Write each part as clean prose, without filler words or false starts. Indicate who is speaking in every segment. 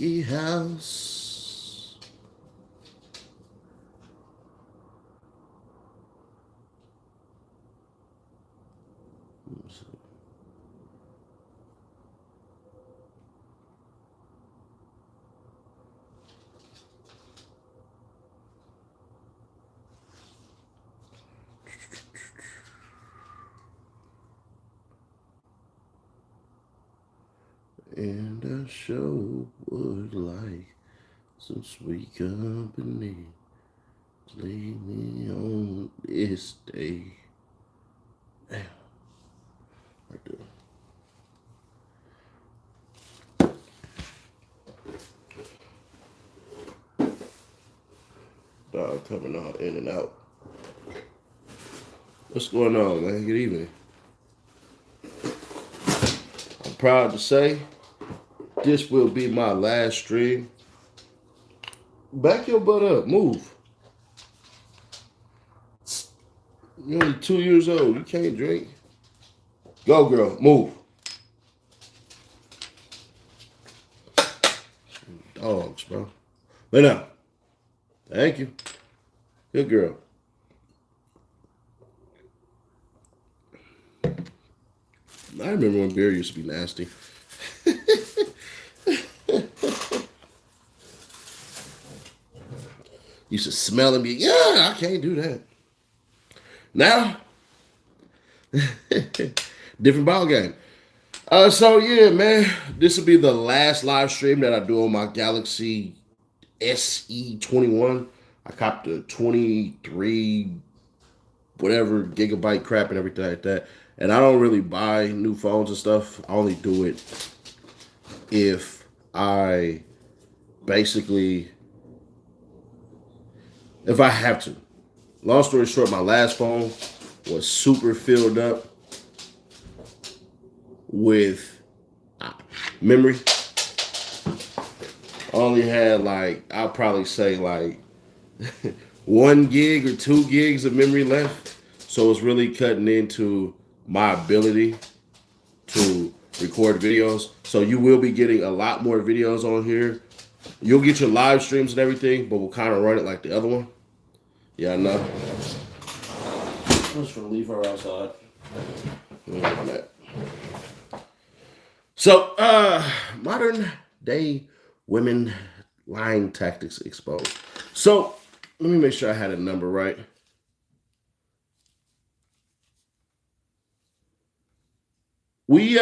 Speaker 1: House. And I sure would like some sweet company. Leave me on this day. Damn, right there. Dog coming out in and out. What's going on, man? Good evening. I'm proud to say this will be my last stream. Back your butt up. Move. You're only 2 years old. You can't drink. Go, girl. Move. Dogs, bro. Lay down. Thank you. Good girl. I remember when beer used to be nasty. Used to smell and be, yeah, I can't do that. Now, different ball game. So yeah, man, this will be the last live stream that I do on my Galaxy SE21. I copped a 23 whatever gigabyte crap and everything like that. And I don't really buy new phones and stuff. I only do it if I basically if I have to. Long story short, my last phone was super filled up with memory. I only had like, I'll probably say like 1 gig or 2 gigs of memory left. So it's really cutting into my ability to record videos. So you will be getting a lot more videos on here. You'll get your live streams and everything, but we'll kind of run it like the other one. Yeah, I know. I'm just gonna leave her outside. So, modern day women lying tactics exposed. So, let me make sure I had a number right. We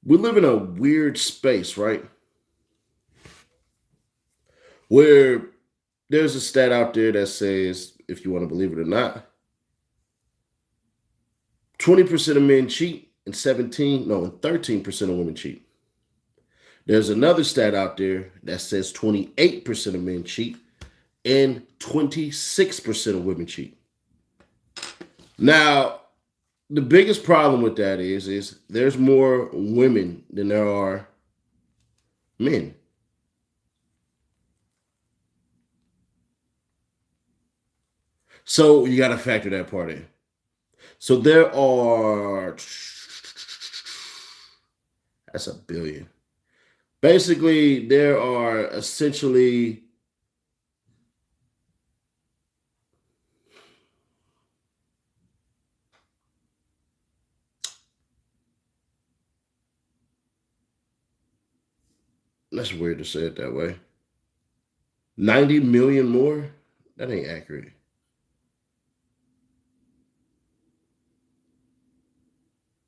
Speaker 1: live in a weird space, right? Where there's a stat out there that says, if you want to believe it or not, 20% of men cheat and 13% of women cheat. There's another stat out there that says 28% of men cheat and 26% of women cheat. Now, the biggest problem with that is there's more women than there are men. So you got to factor that part in. So there are, that's a billion. Basically, there are essentially, that's weird to say it that way, 90 million more? That ain't accurate.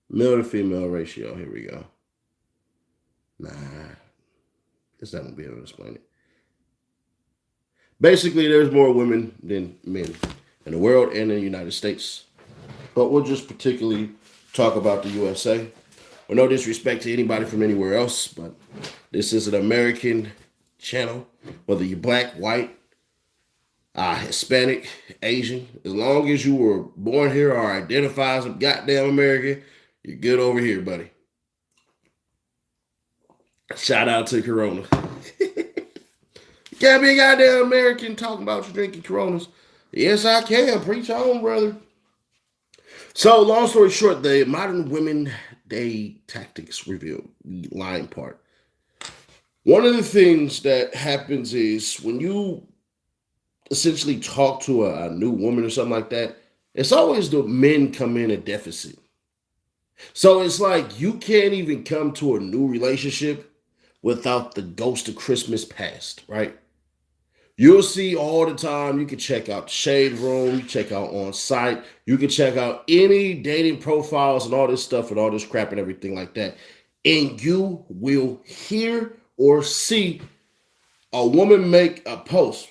Speaker 1: Male to female ratio. Here we go. Nah, guess I won't be able to explain it. Basically, there's more women than men in the world and in the United States. But we'll just particularly talk about the USA. Well, no disrespect to anybody from anywhere else, but this is an American channel. Whether you're black, white, Hispanic, Asian, as long as you were born here or identify as a goddamn American, you're good over here, buddy. Shout out to Corona. You can't be a goddamn American talking about you drinking Coronas. Yes, I can. Preach on, brother. So, long story short, the modern women day tactics revealed, the lying part. One of the things that happens is when you essentially talk to a new woman or something like that, it's always the men come in a deficit. So it's like you can't even come to a new relationship without the ghost of Christmas past, right? You'll see all the time. You can check out the Shade Room, you check out On Site, you can check out any dating profiles and all this stuff and all this crap and everything like that. And you will hear or see a woman make a post.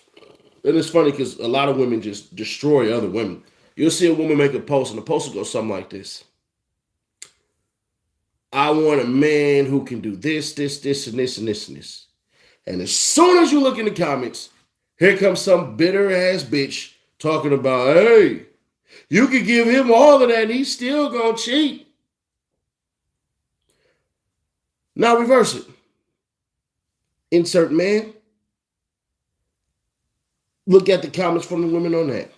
Speaker 1: And it's funny because a lot of women just destroy other women. You'll see a woman make a post, and the post will go something like this: I want a man who can do this, this, this, and this, and this, and this. And as soon as you look in the comments, here comes some bitter ass bitch talking about, hey, you could give him all of that and he's still gonna cheat. Now reverse it. Insert man. Look at the comments from the women on that.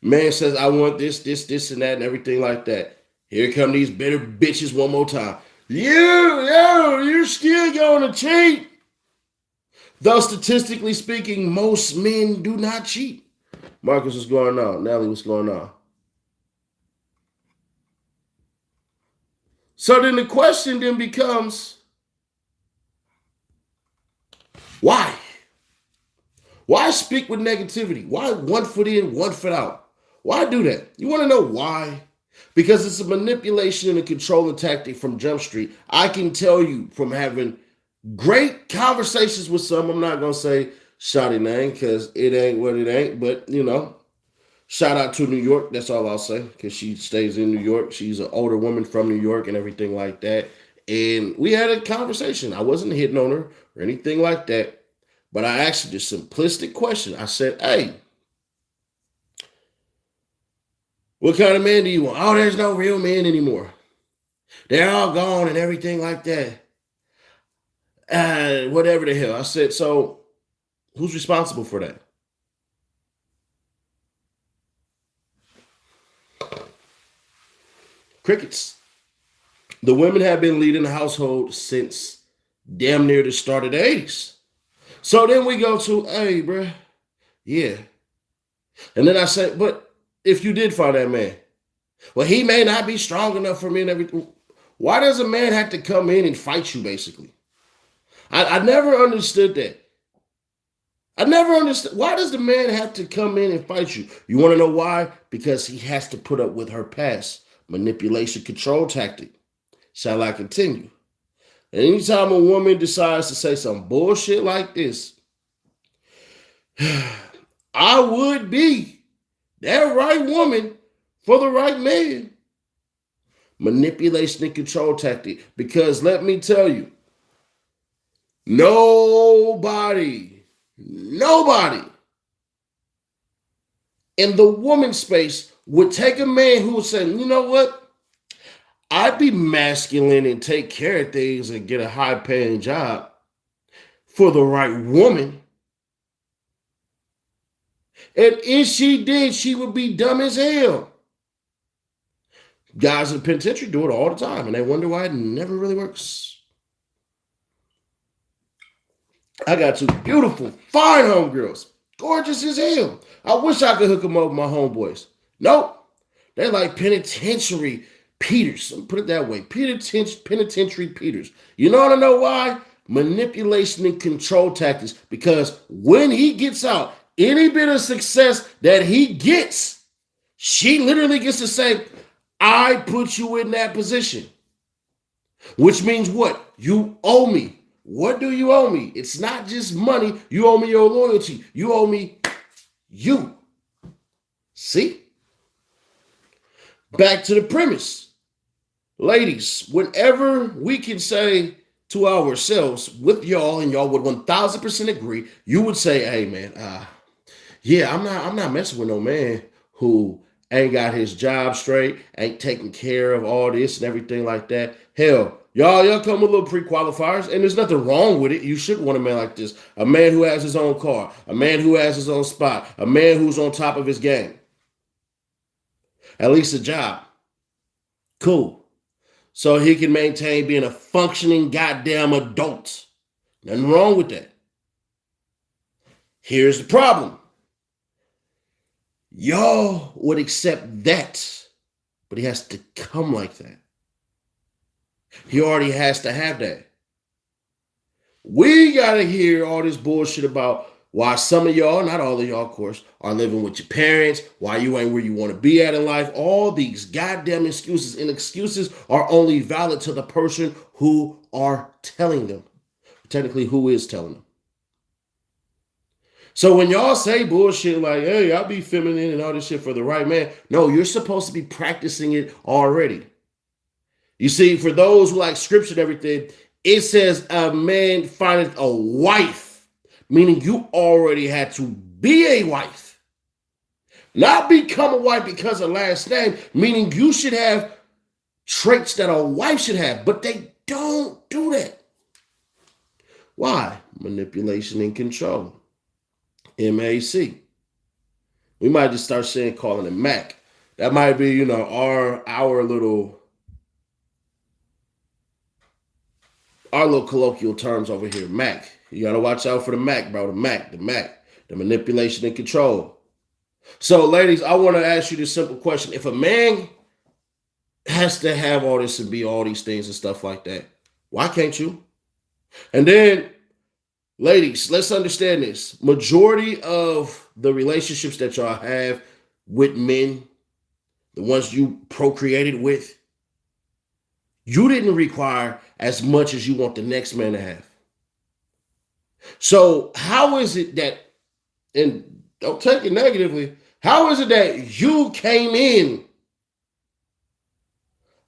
Speaker 1: Man says, I want this, this, this, and that, and everything like that. Here come these bitter bitches one more time. You're still going to cheat. Though statistically speaking, most men do not cheat. Marcus, what's going on? Natalie, what's going on? So then the question then becomes, why? Why speak with negativity? Why one foot in, one foot out? Why do that? You want to know why? Because it's a manipulation and a controlling tactic from Jump Street. I can tell you from having great conversations with some, I'm not going to say shawty name because it ain't what it ain't, but you know, shout out to New York. That's all I'll say because she stays in New York. She's an older woman from New York and everything like that. And we had a conversation. I wasn't hitting on her or anything like that, but I asked her this simplistic question. I said, hey, what kind of man do you want? Oh, there's no real men anymore. They're all gone and everything like that. Whatever the hell. I said, so who's responsible for that? Crickets. The women have been leading the household since damn near the start of the 80s. So then we go to, hey, bro, yeah. And then I said, but if you did find that man, well, he may not be strong enough for me and everything. Why does a man have to come in and fight you, basically? I never understood that. I never understood. Why does the man have to come in and fight you? You want to know why? Because he has to put up with her past manipulation, control tactic. Shall I continue? Anytime a woman decides to say some bullshit like this, I would be that right woman for the right man. Manipulation and control tactic. Because let me tell you, nobody in the woman space would take a man who would say, you know what? I'd be masculine and take care of things and get a high paying job for the right woman. And if she did, she would be dumb as hell. Guys in the penitentiary do it all the time, and they wonder why it never really works. I got two beautiful, fine homegirls. Gorgeous as hell. I wish I could hook them up with my homeboys. Nope. They're like penitentiary Peters. Put it that way. Penitentiary Peters. You know what I know why? Manipulation and control tactics. Because when he gets out, any bit of success that he gets, she literally gets to say, I put you in that position. Which means what? You owe me. What do you owe me? It's not just money. You owe me your loyalty. You owe me you. See? Back to the premise. Ladies, whenever we can say to ourselves with y'all, and y'all would 1000% agree, you would say, hey man, yeah, I'm not messing with no man who ain't got his job straight, ain't taking care of all this and everything like that. Hell, y'all come with little pre-qualifiers, and there's nothing wrong with it. You should want a man like this. A man who has his own car, a man who has his own spot, a man who's on top of his game. At least a job. Cool. So he can maintain being a functioning goddamn adult. Nothing wrong with that. Here's the problem. Y'all would accept that, but he has to come like that. He already has to have that. We gotta hear all this bullshit about why some of y'all, not all of y'all, of course, are living with your parents, why you ain't where you want to be at in life. All these goddamn excuses, and excuses are only valid to the person who are telling them. Technically, who is telling them. So when y'all say bullshit like, hey, I'll be feminine and all this shit for the right man, no, you're supposed to be practicing it already. You see, for those who like scripture and everything, it says a man findeth a wife, meaning you already had to be a wife. Not become a wife because of last name, meaning you should have traits that a wife should have, but they don't do that. Why? Manipulation and control. MAC. We might just start calling it Mac. That might be, our little colloquial terms over here. Mac. You gotta watch out for the Mac, bro. The Mac. The manipulation and control. So, ladies, I want to ask you this simple question. If a man has to have all this and be all these things and stuff like that, why can't you? And then, ladies, let's understand this. Majority of the relationships that y'all have with men, the ones you procreated with, you didn't require as much as you want the next man to have. So how is it that, and don't take it negatively, how is it that you came in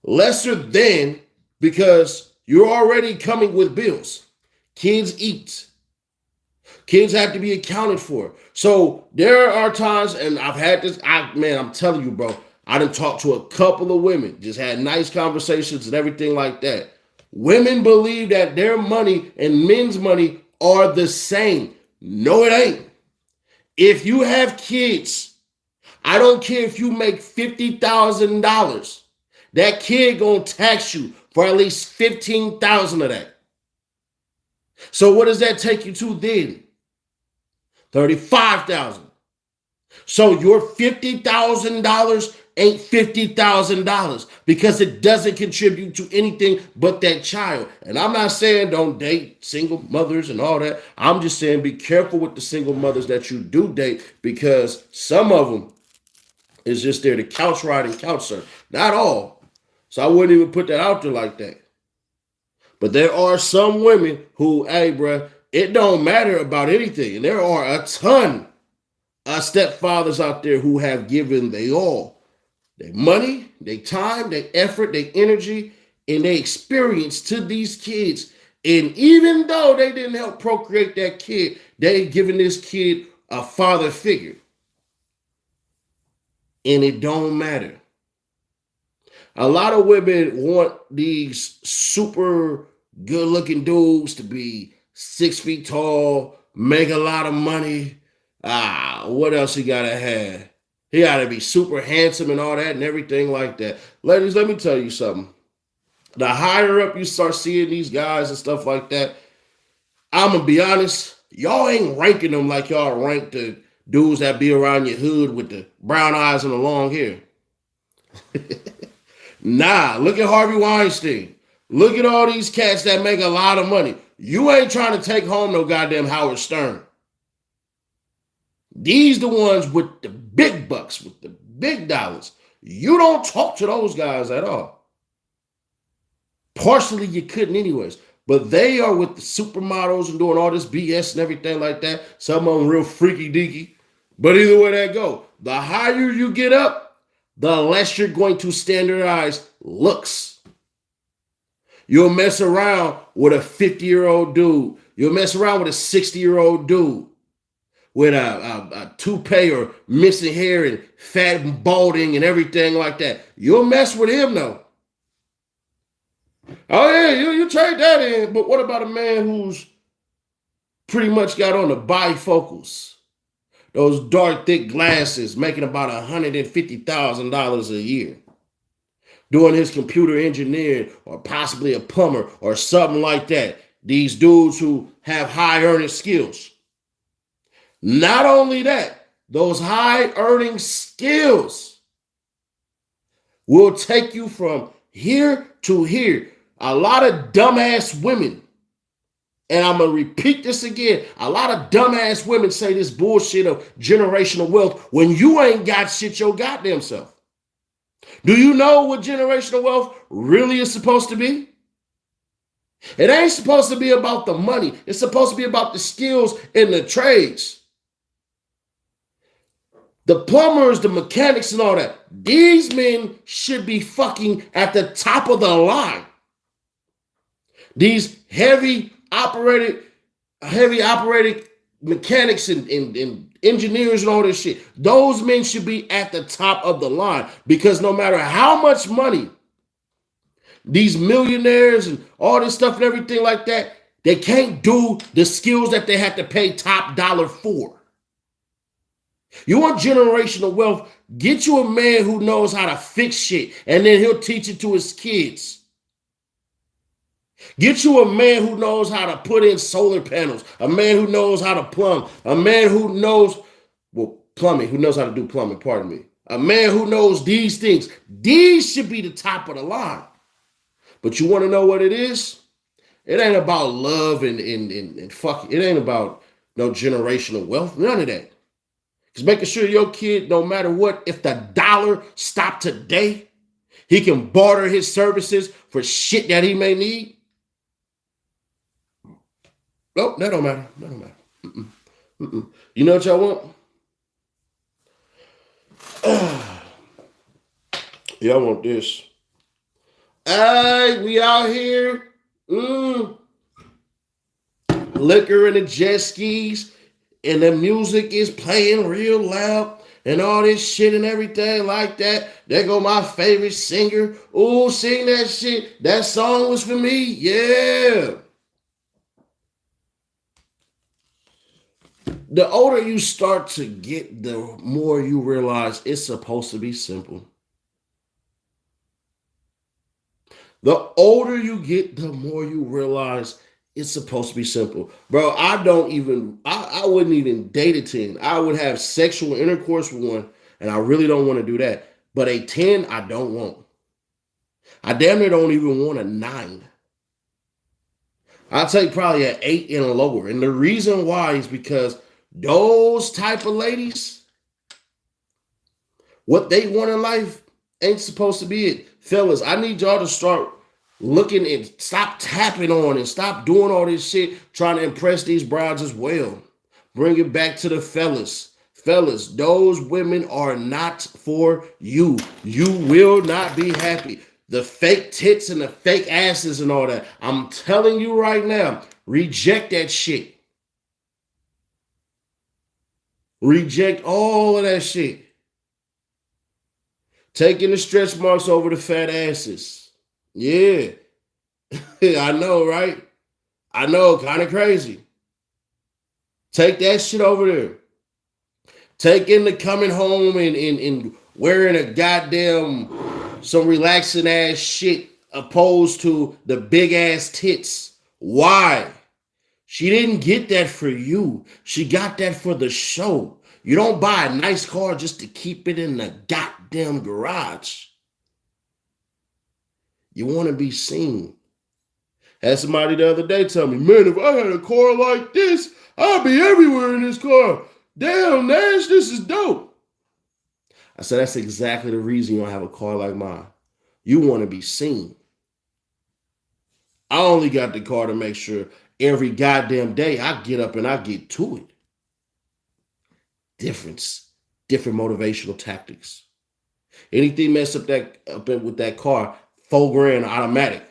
Speaker 1: lesser than because you're already coming with bills? Kids eat. Kids have to be accounted for. So there are times, and I've had this, I'm telling you, bro, I done talked to a couple of women, just had nice conversations and everything like that. Women believe that their money and men's money are the same. No, it ain't. If you have kids, I don't care if you make $50,000. That kid gonna tax you for at least $15,000 of that. So what does that take you to then? $35,000. So your $50,000 ain't $50,000 because it doesn't contribute to anything but that child. And I'm not saying don't date single mothers and all that. I'm just saying be careful with the single mothers that you do date, because some of them is just there to couch ride and couch surf. Not all. So I wouldn't even put that out there like that. But there are some women who, hey, bruh, it don't matter about anything. And there are a ton of stepfathers out there who have given their all. Their money, their time, their effort, their energy, and their experience to these kids. And even though they didn't help procreate that kid, they given this kid a father figure. And it don't matter. A lot of women want these super good-looking dudes to be 6 feet tall, make a lot of money. What else he gotta have? He gotta be super handsome and all that and everything like that. Ladies, let me tell you something. The higher up you start seeing these guys and stuff like that, I'm gonna be honest, y'all ain't ranking them like y'all rank the dudes that be around your hood with the brown eyes and the long hair. Nah, look at Harvey Weinstein. Look at all these cats that make a lot of money. You ain't trying to take home no goddamn Howard Stern. These the ones with the big bucks, with the big dollars. You don't talk to those guys at all. Partially you couldn't anyways. But they are with the supermodels and doing all this BS and everything like that. Some of them real freaky deaky. But either way that go, the higher you get up, the less you're going to standardize looks. You'll mess around with a 50-year-old dude. You'll mess around with a 60-year-old dude with a toupee or missing hair and fat and balding and everything like that. You'll mess with him though. Oh yeah, you trade that in. But what about a man who's pretty much got on the bifocals? Those dark, thick glasses making about $150,000 a year. doing his computer engineering or possibly a plumber or something like that. These dudes who have high earning skills. Not only that, those high earning skills will take you from here to here. A lot of dumbass women, and I'm going to repeat this again. A lot of dumbass women say this bullshit of generational wealth when you ain't got shit your goddamn self. Do you know what generational wealth really is supposed to be? It ain't supposed to be about the money. It's supposed to be about the skills and the trades. The plumbers, the mechanics, and all that. These men should be fucking at the top of the line. These heavy operated mechanics and engineers and all this shit. Those men should be at the top of the line, because no matter how much money these millionaires and all this stuff and everything like that, they can't do the skills that they have to pay top dollar for. You want generational wealth? Get you a man who knows how to fix shit, and then he'll teach it to his kids. Get you a man who knows how to put in solar panels, a man who knows how to plumb, a man who knows, plumbing, who knows how to do plumbing, pardon me. A man who knows these things. These should be the top of the line. But you want to know what it is? It ain't about love and fuck. It ain't about no generational wealth. None of that. It's making sure your kid, no matter what, if the dollar stopped today, he can barter his services for shit that he may need. Nope, that don't matter. That don't matter. You know what y'all want? Y'all want this. Hey, we out here. Liquor and the jet skis, and the music is playing real loud, and all this shit and everything like that. There go my favorite singer. Ooh, sing that shit. That song was for me. Yeah. The older you start to get, the more you realize it's supposed to be simple. The older you get, the more you realize it's supposed to be simple. Bro, I wouldn't even date a 10. I would have sexual intercourse with one, and I really don't want to do that. But a 10, I don't want. I damn near don't even want a 9. I'll take probably an 8 and a lower. And the reason why is because those type of ladies, what they want in life ain't supposed to be it. Fellas, I need y'all to start looking and stop tapping on and stop doing all this shit trying to impress these brides as well. Bring it back to the fellas. Fellas, those women are not for you. You will not be happy. The fake tits and the fake asses and all that. I'm telling you right now, reject that shit. Reject all of that shit. Taking the stretch marks over the fat asses. Yeah. I know, right? I know, kind of crazy. Take that shit over there. Taking the coming home and wearing a goddamn some relaxing ass shit opposed to the big ass tits. Why? She didn't get that for you. She got that for the show. You don't buy a nice car just to keep it in the goddamn garage. You want to be seen. Had somebody the other day tell me, man, if I had a car like this, I'd be everywhere in this car. Damn, Nash, this is dope. I said, that's exactly the reason you don't have a car like mine. You want to be seen. I only got the car to make sure every goddamn day I get up and I get to it. Different motivational tactics. Anything mess up with that car, $4,000 automatic.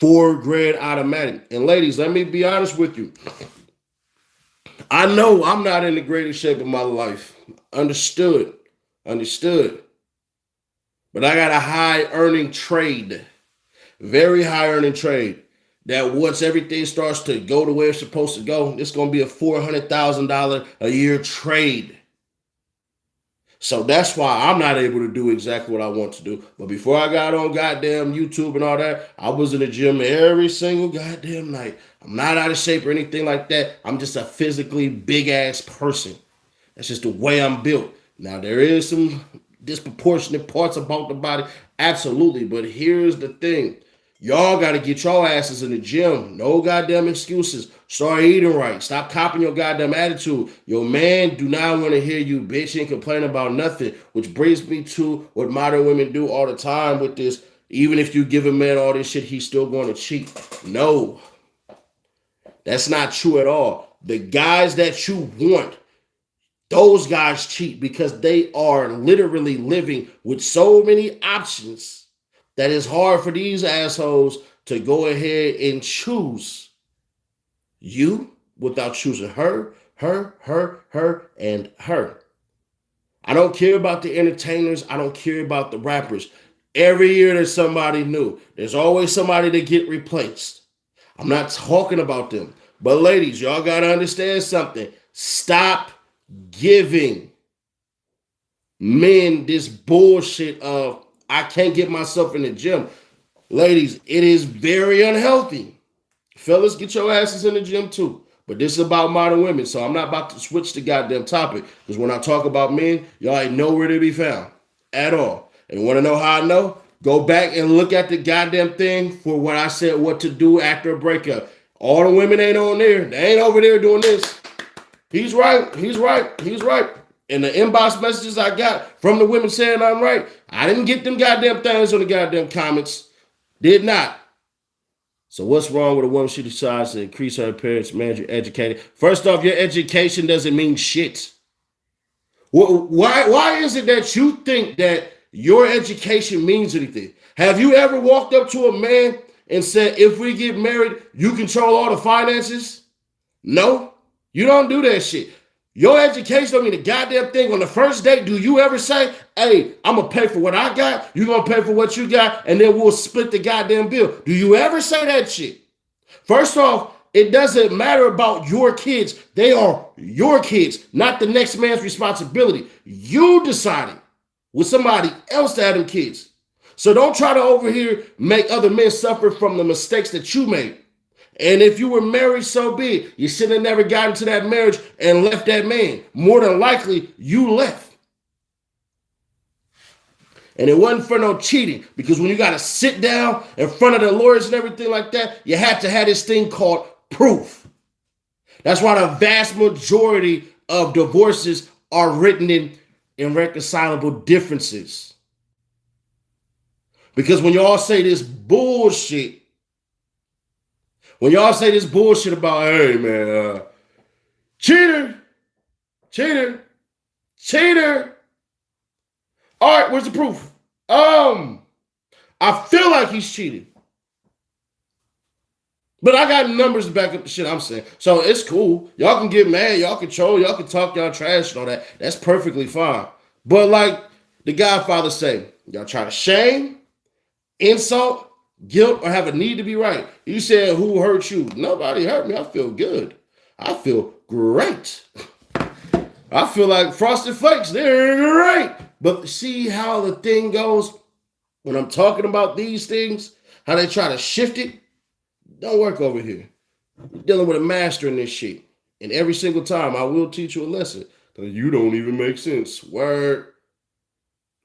Speaker 1: $4,000 automatic. And ladies, let me be honest with you. I know I'm not in the greatest shape of my life. Understood. But I got a high earning trade. Very high earning trade. That once everything starts to go the way it's supposed to go, it's going to be a $400,000 a year trade. So that's why I'm not able to do exactly what I want to do. But before I got on goddamn YouTube and all that, I was in the gym every single goddamn night. I'm not out of shape or anything like that. I'm just a physically big ass person. That's just the way I'm built. Now there is some disproportionate parts about the body, absolutely. But here's the thing: y'all got to get your asses in the gym. No goddamn excuses. Start eating right. Stop copying your goddamn attitude. Your man do not want to hear you bitch and complain about nothing. Which brings me to what modern women do all the time with this. Even if you give a man all this shit, he's still going to cheat. No, that's not true at all. The guys that you want, those guys cheat because they are literally living with so many options that it's hard for these assholes to go ahead and choose you without choosing her, and her. I don't care about the entertainers. I don't care about the rappers. Every year there's somebody new. There's always somebody to get replaced. I'm not talking about them. But ladies, y'all got to understand something. Stop giving men this bullshit of I can't get myself in the gym. Ladies, it is very unhealthy. Fellas, get your asses in the gym too. But this is about modern women, so I'm not about to switch the goddamn topic. Because when I talk about men, y'all ain't nowhere to be found at all. And you want to know how I know? Go back and look at the goddamn thing for what I said what to do after a breakup. All the women ain't on there. They ain't over there doing this. He's right. He's right. He's right. And the inbox messages I got from the women saying I'm right, I didn't get them goddamn things on the goddamn comments. Did not. So what's wrong with a woman? She decides to increase her appearance, man, you're educated. First off, your education doesn't mean shit. Why is it that you think that your education means anything? Have you ever walked up to a man and said, if we get married, you control all the finances? No, you don't do that shit. Your education don't mean a goddamn thing. On the first date, do you ever say, hey, I'm going to pay for what I got, you're going to pay for what you got, and then we'll split the goddamn bill? Do you ever say that shit? First off, it doesn't matter about your kids. They are your kids, not the next man's responsibility. You decided with somebody else to have them kids. So don't try to over here make other men suffer from the mistakes that you made. And if you were married, so be it. You should have never got into that marriage and left that man. More than likely, you left. And it wasn't for no cheating, because when you got to sit down in front of the lawyers and everything like that, you had to have this thing called proof. That's why the vast majority of divorces are written in irreconcilable differences. Because when y'all say this bullshit, about, hey man, cheater, all right, where's the proof? I feel like he's cheating, but I got numbers to back up the shit I'm saying. So it's cool. Y'all can get mad, y'all can troll, y'all can talk y'all trash and all that. That's perfectly fine. But like the Godfather say, y'all try to shame, insult, guilt, or have a need to be right. You said, who hurt you? Nobody hurt me. I feel good. I feel great. I feel like Frosted Flakes. They're great. But see how the thing goes when I'm talking about these things, how they try to shift it? Don't work over here. You're dealing with a master in this shit. And every single time I will teach you a lesson. You don't even make sense. Word.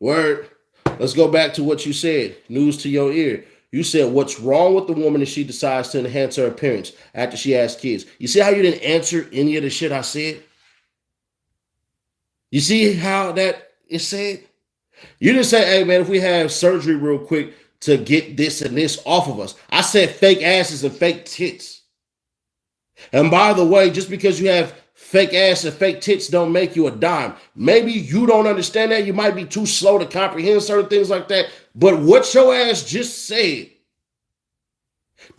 Speaker 1: Let's go back to what you said. News to your ear. You said, what's wrong with the woman if she decides to enhance her appearance after she has kids? You see how you didn't answer any of the shit I said? You see how that is said? You didn't say, hey man, if we have surgery real quick to get this and this off of us. I said fake asses and fake tits. And by the way, just because you have fake ass and fake tits don't make you a dime. Maybe you don't understand that. You might be too slow to comprehend certain things like that. But what your ass just said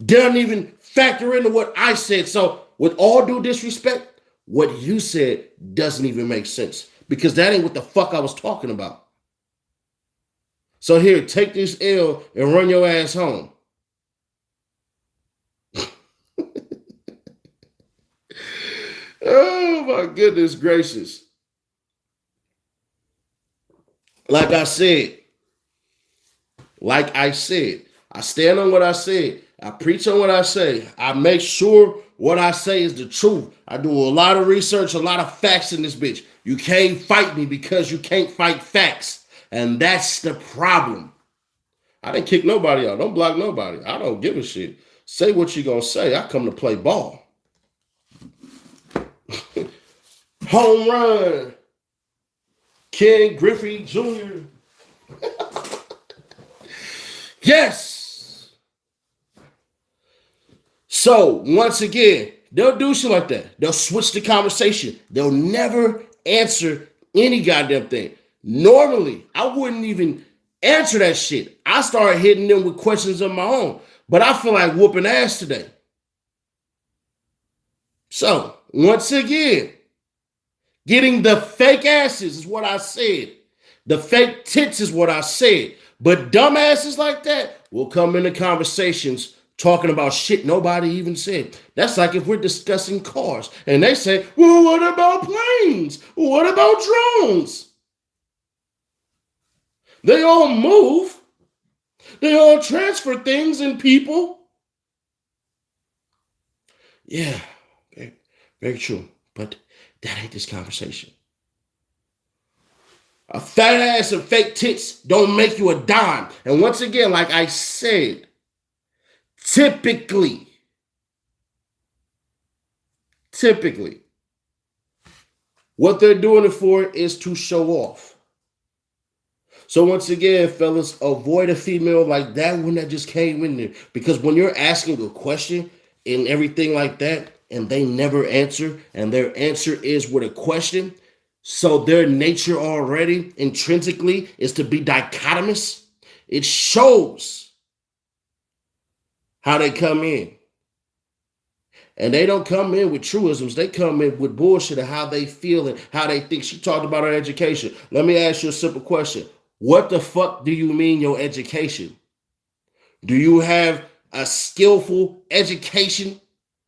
Speaker 1: doesn't even factor into what I said. So with all due disrespect, what you said doesn't even make sense, because that ain't what the fuck I was talking about. So here, take this L and run your ass home. Oh my goodness gracious. Like I said, I stand on what I said. I preach on what I say. I make sure what I say is the truth. I do a lot of research, a lot of facts in this bitch. You can't fight me because you can't fight facts. And that's the problem. I didn't kick nobody out. Don't block nobody. I don't give a shit. Say what you gonna say. I come to play ball. Home run. Ken Griffey Jr. Yes. So once again, they'll do shit like that. They'll switch the conversation. They'll never answer any goddamn thing. Normally, I wouldn't even answer that shit. I started hitting them with questions of my own. But I feel like whooping ass today. So, once again, getting the fake asses is what I said. The fake tits is what I said. But dumbasses like that will come into conversations talking about shit nobody even said. That's like if we're discussing cars and they say, well, what about planes? What about drones? They all move. They all transfer things and people. Yeah, very, very true. But that ain't this conversation. A fat ass and fake tits don't make you a dime. And once again, like I said, typically, what they're doing it for is to show off. So once again, fellas, avoid a female like that one that just came in there. Because when you're asking a question and everything like that, and they never answer, and their answer is with a question, so their nature already intrinsically is to be dichotomous, it shows how they come in. And they don't come in with truisms. They come in with bullshit of how they feel and how they think. She talked about her education. Let me ask you a simple question. What the fuck do you mean your education? Do you have a skillful education?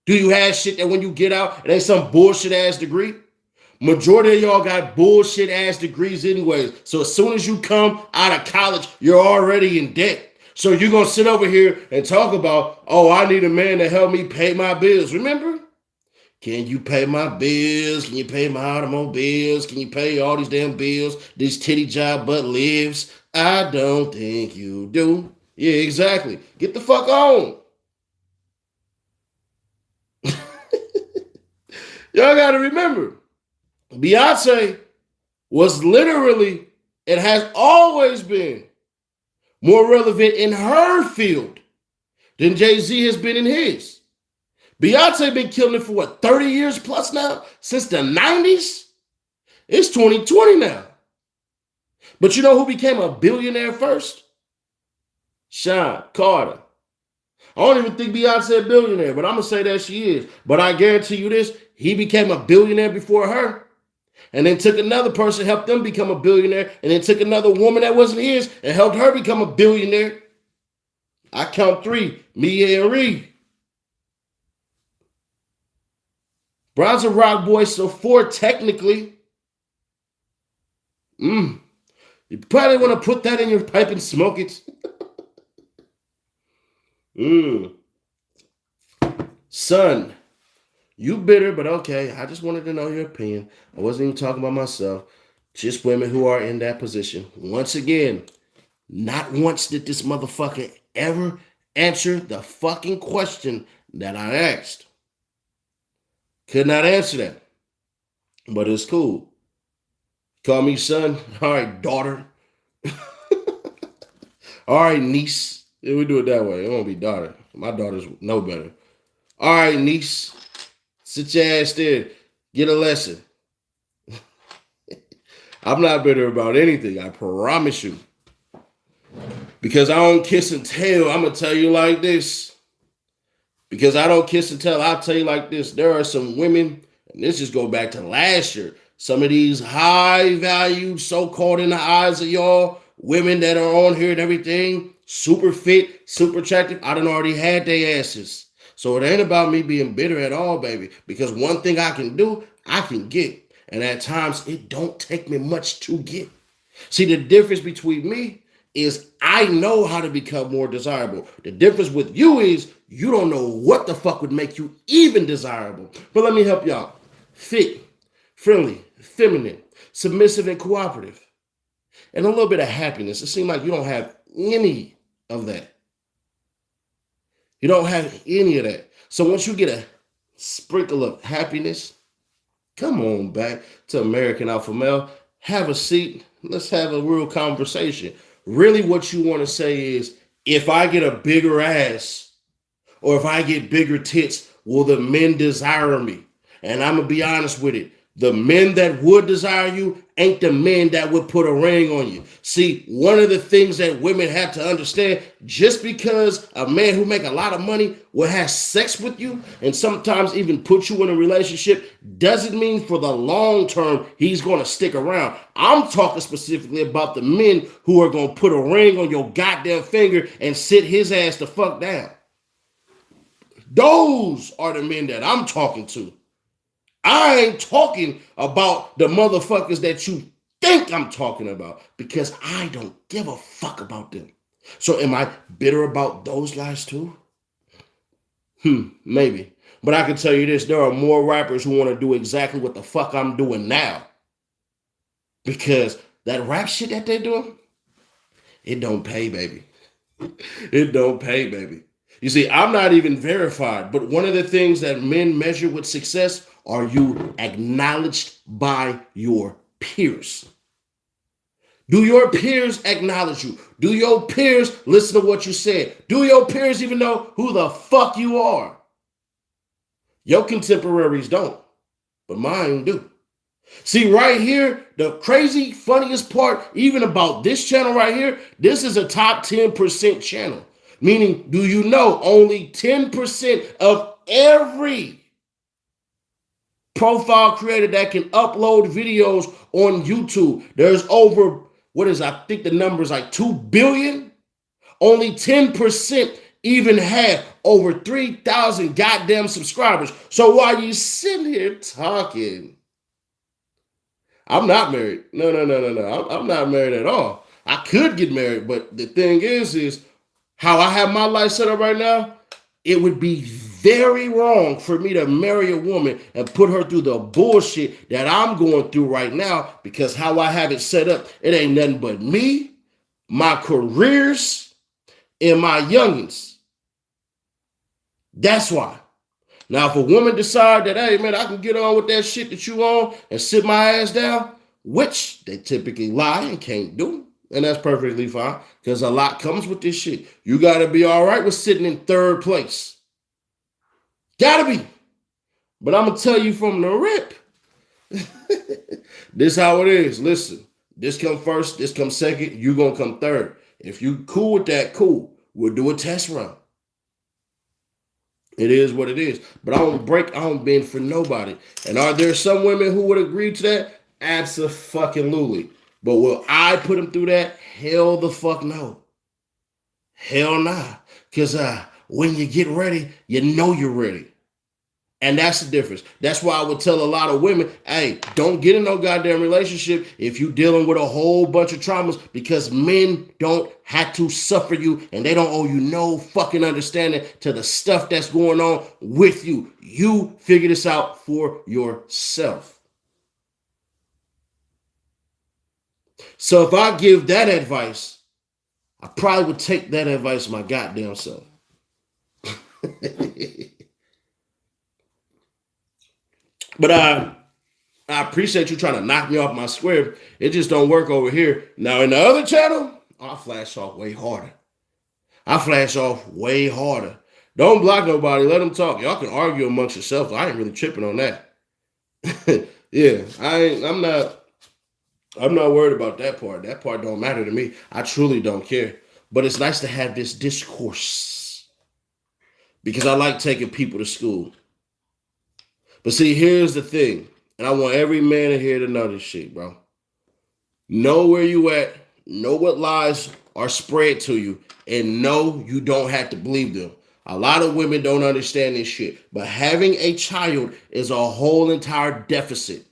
Speaker 1: Do you have shit that when you get out, it ain't some bullshit ass degree? Majority of y'all got bullshit ass degrees anyways. So as soon as you come out of college, you're already in debt. So you're going to sit over here and talk about, oh, I need a man to help me pay my bills. Remember? Can you pay my bills? Can you pay my automobiles? Can you pay all these damn bills? This titty job but lives? I don't think you do. Yeah, exactly. Get the fuck on. Y'all got to remember, Beyonce was literally, it has always been more relevant in her field than Jay-Z has been in his. Beyonce been killing it for what, 30 years plus now? Since the 90s? It's 2020 now. But you know who became a billionaire first? Sean Carter. I don't even think Beyonce a billionaire, but I'm going to say that she is. But I guarantee you this, he became a billionaire before her. And then took another person, helped them become a billionaire, and then took another woman that wasn't his and helped her become a billionaire. I count 3, Mia and Ree. Bronze and Rock Boy, so 4 technically. You probably want to put that in your pipe and smoke it. Son, you bitter, but okay. I just wanted to know your opinion. I wasn't even talking about myself. Just women who are in that position. Once again, not once did this motherfucker ever answer the fucking question that I asked. Could not answer that. But it's cool. Call me son. All right, daughter. All right, niece. Yeah, we do it that way. It won't be daughter. My daughters know better. All right, niece. Sit your ass there. Get a lesson. I'm not bitter about anything. I promise you. Because I don't kiss and tell. I'm going to tell you like this. Because I don't kiss and tell. I'll tell you like this. There are some women, and this just go back to last year. Some of these high valued, so-called in the eyes of y'all, women that are on here and everything, super fit, super attractive. I done already had their asses. So it ain't about me being bitter at all, baby. Because one thing I can do, I can get. And at times, it don't take me much to get. See, the difference between me is I know how to become more desirable. The difference with you is you don't know what the fuck would make you even desirable. But let me help y'all. Fit, friendly, feminine, submissive, and cooperative. And a little bit of happiness. It seems like you don't have any of that. You don't have any of that. So once you get a sprinkle of happiness, come on back to American Alpha Male. Have a seat. Let's have a real conversation. Really, what you want to say is, if I get a bigger ass or if I get bigger tits, will the men desire me? And I'm going to be honest with it. The men that would desire you ain't the men that would put a ring on you. See, one of the things that women have to understand, just because a man who make a lot of money will have sex with you and sometimes even put you in a relationship, doesn't mean for the long term he's going to stick around. I'm talking specifically about the men who are going to put a ring on your goddamn finger and sit his ass the fuck down. Those are the men that I'm talking to. I ain't talking about the motherfuckers that you think I'm talking about, because I don't give a fuck about them. So am I bitter about those guys too? Maybe. But I can tell you this, there are more rappers who want to do exactly what the fuck I'm doing now. Because that rap shit that they're doing, it don't pay, baby. It don't pay, baby. You see, I'm not even verified, but one of the things that men measure with success, are you acknowledged by your peers? Do your peers acknowledge you? Do your peers listen to what you said? Do your peers even know who the fuck you are? Your contemporaries don't, but mine do. See, right here, the crazy, funniest part, even about this channel right here, this is a top 10% channel. Meaning, do you know only 10% of every profile creator that can upload videos on YouTube? There's over, I think the number is like 2 billion. Only 10% even have over 3,000 goddamn subscribers. So while you sitting here talking, I'm not married. No. I'm not married at all. I could get married, but the thing is how I have my life set up right now, it would be very wrong for me to marry a woman and put her through the bullshit that I'm going through right now, because how I have it set up, it ain't nothing but me, my careers, and my youngins. That's why. Now, if a woman decide that, hey, man, I can get on with that shit that you on and sit my ass down, which they typically lie and can't do, and that's perfectly fine, because a lot comes with this shit. You got to be all right with sitting in third place. Got to be. But I'm going to tell you from the rip, this how it is. Listen, this come first, this come second, you going to come third. If you cool with that, cool. We'll do a test run. It is what it is. But I don't bend for nobody. And are there some women who would agree to that? Abso-fucking-lutely. But will I put them through that? Hell the fuck no. Hell nah. Because when you get ready, you know you're ready. And that's the difference. That's why I would tell a lot of women, hey, don't get in no goddamn relationship if you're dealing with a whole bunch of traumas, because men don't have to suffer you and they don't owe you no fucking understanding to the stuff that's going on with you. You figure this out for yourself. So if I give that advice, I probably would take that advice my goddamn self. But I appreciate you trying to knock me off my square. It just don't work over here. Now in the other channel, I flash off way harder. Don't block nobody. Let them talk. Y'all can argue amongst yourselves. I ain't really tripping on that. Yeah, I'm not worried about that part. That part don't matter to me. I truly don't care. But it's nice to have this discourse, because I like taking people to school. But see, here's the thing, and I want every man in here to know this shit, bro. Know where you at, know what lies are spread to you, and know you don't have to believe them. A lot of women don't understand this shit, but having a child is a whole entire deficit.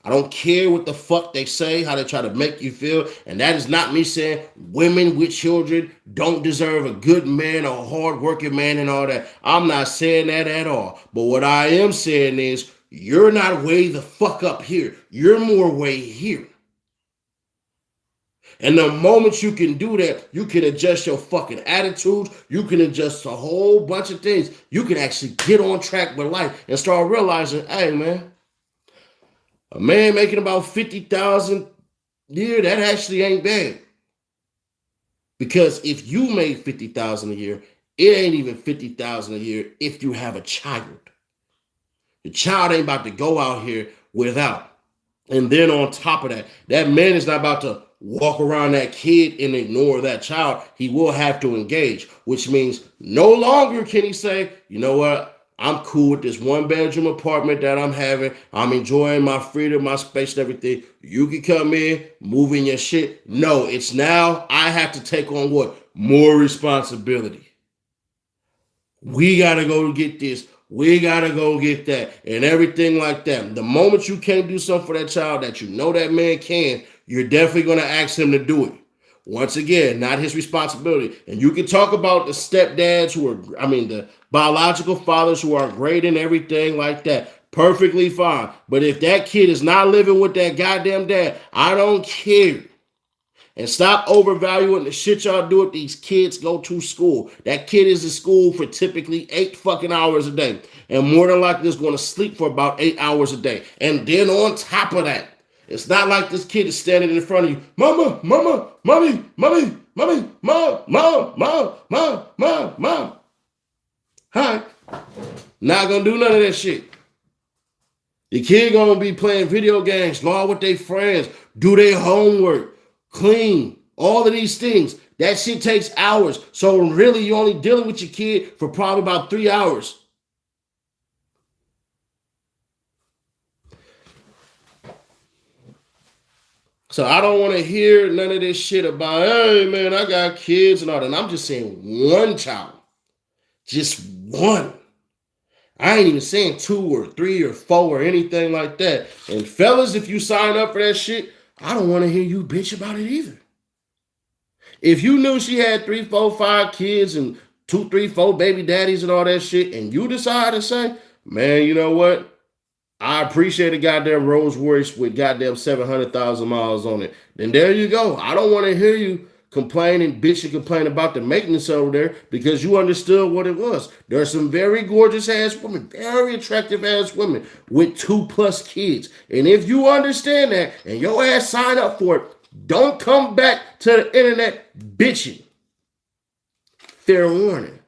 Speaker 1: I don't care what the fuck they say, how they try to make you feel. And that is not me saying women with children don't deserve a good man or a hard-working man and all that. I'm not saying that at all. But what I am saying is you're not way the fuck up here. You're more way here. And the moment you can do that, you can adjust your fucking attitudes. You can adjust a whole bunch of things. You can actually get on track with life and start realizing, hey, man, a man making about 50,000 a year, that actually ain't bad. Because if you made 50,000 a year, it ain't even 50,000 a year if you have a child. The child ain't about to go out here without. And then on top of that, that man is not about to walk around that kid and ignore that child. He will have to engage, which means no longer can he say, you know what? I'm cool with this one bedroom apartment that I'm having. I'm enjoying my freedom, my space, and everything. You can come in, move in your shit. No, it's now I have to take on what? More responsibility. We got to go get this. We got to go get that and everything like that. The moment you can't do something for that child that you know that man can, you're definitely going to ask him to do it. Once again, not his responsibility. And you can talk about the stepdads who are, the biological fathers who are great and everything like that. Perfectly fine. But if that kid is not living with that goddamn dad, I don't care. And stop overvaluing the shit y'all do if these kids go to school. That kid is in school for typically 8 fucking hours a day. And more than likely is going to sleep for about 8 hours a day. And then on top of that, it's not like this kid is standing in front of you. Mama, mama, mommy, mommy, mommy, mom, mom, mom, mom, mom, mom. Hi. Not going to do none of that shit. The kid going to be playing video games, go out with their friends, do their homework, clean, all of these things. That shit takes hours. So really, you're only dealing with your kid for probably about 3 hours. So I don't want to hear none of this shit about, hey, man, I got kids and all that. And I'm just saying one child. Just one. I ain't even saying 2 or 3 or 4 or anything like that. And fellas, if you sign up for that shit, I don't want to hear you bitch about it either. If you knew she had 3, 4, 5 kids and 2, 3, 4 baby daddies and all that shit, and you decide to say, man, you know what? I appreciate a goddamn Rolls Royce with goddamn 700,000 miles on it. Then there you go. I don't want to hear you complain and bitch and complain about the maintenance over there because you understood what it was. There are some very gorgeous ass women, very attractive ass women with 2+ kids. And if you understand that and your ass sign up for it, don't come back to the internet bitching. Fair warning.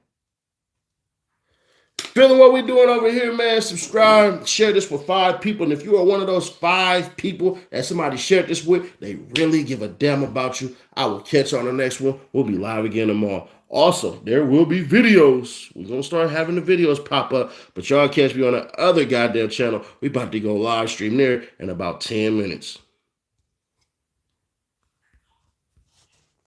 Speaker 1: Feeling what we're doing over here, man, subscribe, share this with 5 people. And if you are one of those 5 people that somebody shared this with, they really give a damn about you. I will catch you on the next one. We'll be live again tomorrow. Also, there will be videos. We're going to start having the videos pop up. But y'all catch me on the other goddamn channel. We about to go live stream there in about 10 minutes.